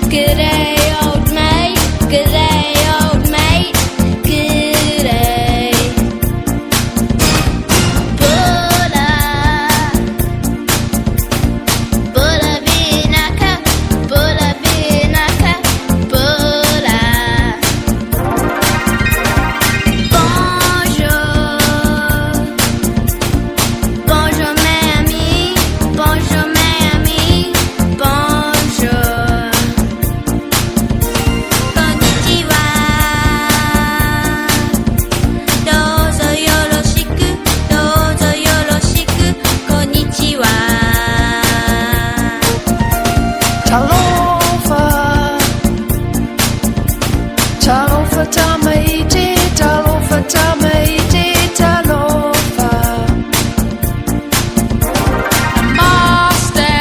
G'day, old mate. G'day, old mate. G'day. Bula vinaka, bula vinaka, bula. Bonjour, bonjour mes amis, bonjour mes amis, bonjour. Konnichiwa, dozo yoroshiku, dozo yoroshiku, konnichiwa. Talofa, talofa tamaiti, talofa tamaiti, talofa. Namaste,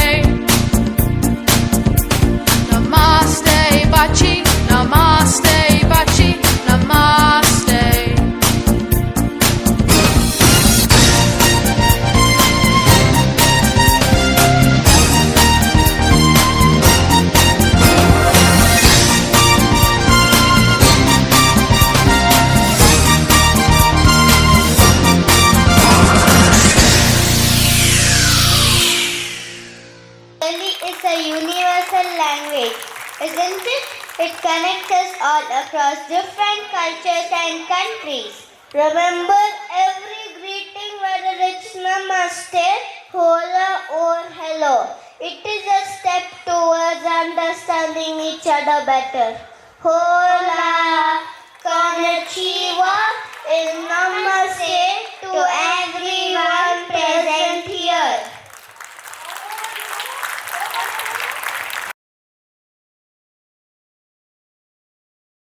namaste bachi, namaste bachi, namaste. Hindi is a universal language, isn't it? It connects us all across different cultures and countries. Remember every greeting, whether it's namaste, hola or hello. It is a step towards understanding each other better. Hola, konnichiwa is namaste to everyone present.